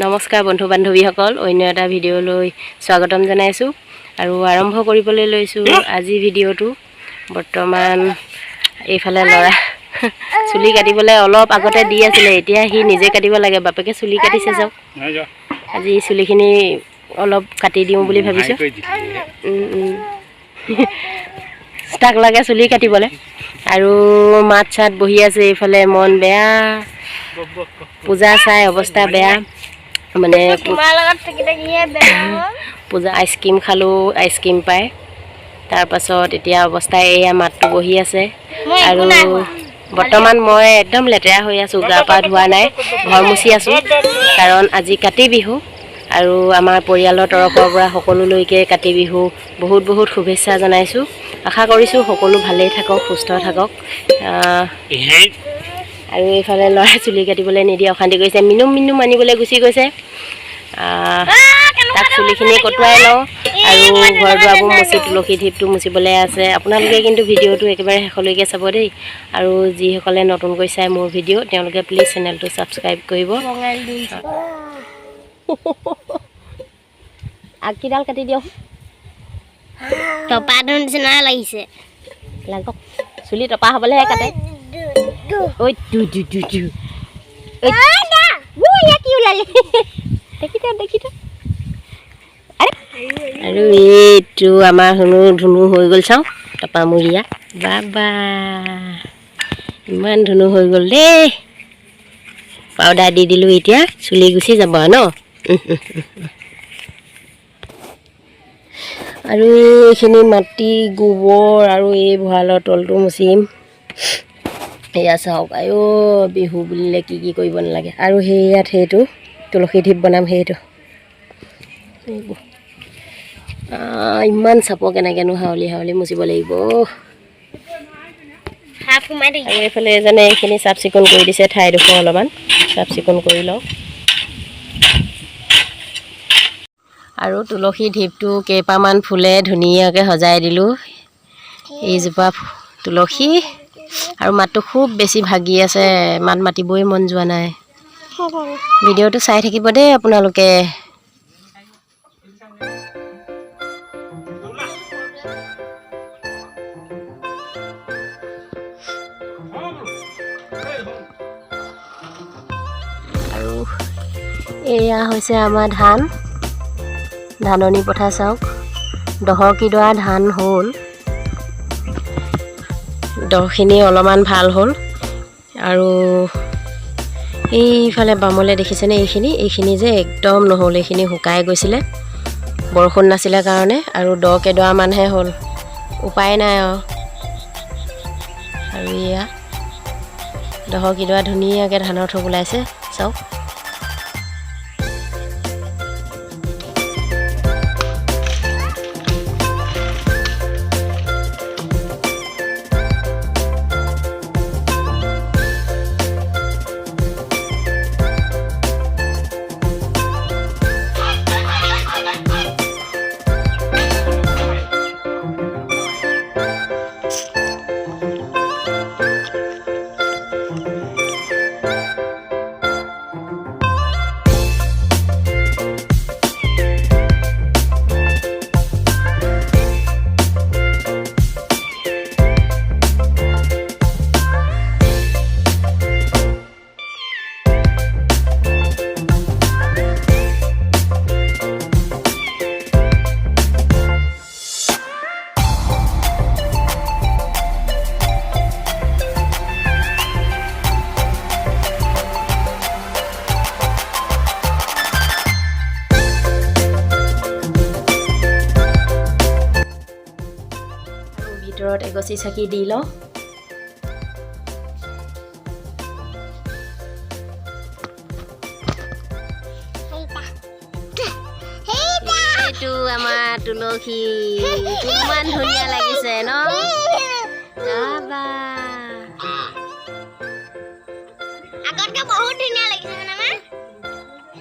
নমস্কাৰ বন্ধু বান্ধৱীসকল, অন্য এটা ভিডিঅ'লৈ স্বাগতম জনাইছোঁ আৰু আৰম্ভ কৰিবলৈ লৈছোঁ আজি ভিডিঅ'টো। বৰ্তমান এইফালে ল'ৰা চুলি কাটিবলৈ অলপ আগতে দি আছিলে, এতিয়া সি নিজে কাটিব লাগে। বাপেকে চুলি কাটিছে, যাওক আজি চুলিখিনি অলপ কাটি দিওঁ বুলি ভাবিছোঁ। তাক লাগে চুলি কাটিবলৈ আৰু মাত চাত বহি আছে। এইফালে মন বেয়া, পূজা চাই অৱস্থা বেয়া। মানে পূজা আইচক্ৰীম খালোঁ, আইচক্ৰীম পায়। তাৰপাছত এতিয়া অৱস্থা এয়া মাতটো বহি আছে। আৰু বৰ্তমান মই একদম লেতেৰা হৈ আছোঁ, গা পা ধোৱা নাই, ঘৰ মুচি আছোঁ। কাৰণ আজি কাতি বিহু আৰু আমাৰ পৰিয়ালৰ তৰফৰ পৰা সকলোলৈকে কাতি বিহু বহুত বহুত শুভেচ্ছা জনাইছোঁ। আশা কৰিছোঁ সকলো ভালেই থাকক, সুস্থ থাকক। আৰু এইফালে ল'ৰাই চুলি কাটিবলৈ নিদিয়ে, অশান্তি কৰিছে। মিনুম আনিবলৈ গুচি গৈছে। তাক চুলিখিনি কটোৱাই লওঁ আৰু ঘৰ দুৱাৰবোৰ মুচি তুলসী ঢিপটো মুচিবলৈ আছে। আপোনালোকে কিন্তু ভিডিঅ'টো একেবাৰে শেষলৈকে চাব দেই। আৰু যিসকলে নতুনকৈ চাই মোৰ ভিডিঅ' তেওঁলোকে প্লিজ চেনেলটো ছাবস্ক্ৰাইব কৰিব। আগকিডাল কাটি দিয়ক, টপা নিচিনা লাগিছে। লাগক, চুলি টপা হ'বলৈহে কাটে। ঐ কি ওলালে দেখি থ। আৰু এইটো আমাৰ ধুনু হৈ গ'ল, চাওঁ টপামূৰীয়া। বাবা ইমান ধুনু হৈ গ'ল দেই। পাউডাৰ দি দিলোঁ, এতিয়া চুলি গুচি যাব ন। আৰু এইখিনি মাটি গোবৰ আৰু এই ভঁৰালৰ তলটো মুচিম। এয়া চাওক, আইঅ বিহু বুলিলে কি কি কৰিব নালাগে। আৰু সেয়াত সেইটো তুলসী ঢিপ বনাম, সেইটো ইমান চাপৰ কেনেকৈনো হাউলি মুচিব লাগিব। আৰু এইফালে এজনে এইখিনি চাফ চিকুণ কৰি দিছে, ঠাইডোখৰ অলপমান চাফ চিকুণ কৰি লওঁ। আৰু তুলসী ঢিপটো কেইপামান ফুলে ধুনীয়াকৈ সজাই দিলোঁ। এইজোপা তুলসী আৰু মাতটো খুব বেছি ভাগি আছে, মাত মাতিবই মন যোৱা নাই। ভিডিঅ'টো চাই থাকিব দেই আপোনালোকে। আৰু এয়া হৈছে আমাৰ ধাননি পথাৰ। চাওক, দহকিডৰা ধান হ'ল, দহখিনি অলপমান ভাল হ'ল। আৰু এইফালে বামলৈ দেখিছেনে, এইখিনি যে একদম নহ'ল, এইখিনি শুকাই গৈছিলে বৰষুণ নাছিলে কাৰণে। আৰু 10 কেডৰামানহে হ'ল, উপায় নাই আৰু এয়া 10 কেডৰা ধুনীয়াকৈ ধানৰ থোক ওলাইছে, চাওক। ভিতৰত এগছি চাকি দি লওঁ। এইটো আমাৰ তুলসী, কিমান ধুনীয়া লাগিছে ন।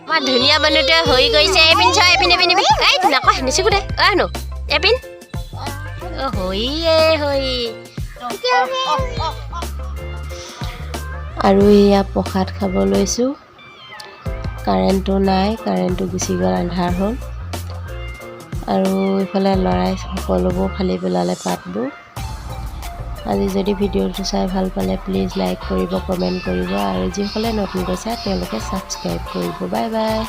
মই ধুনীয়া বনোতে হৈ গৈছে। এপিন চাই এপিন নকয় নিচিকো দে নো এপিন আৰু এয়া প্ৰসাদ খাব লৈছোঁ। কাৰেণ্টটো নাই, কাৰেণ্টটো গুচি গ'ল, আন্ধাৰ হ'ল। আৰু ইফালে লৰাই সকলোবোৰ ফালি পেলালে পাতবোৰ। আজি যদি ভিডিঅ'টো চাই ভাল পালে প্লিজ লাইক কৰিব, কমেণ্ট কৰিব, আৰু যিসকলে নতুন কৈছে তেওঁলোকে ছাবস্ক্ৰাইব কৰিব। Bye bye.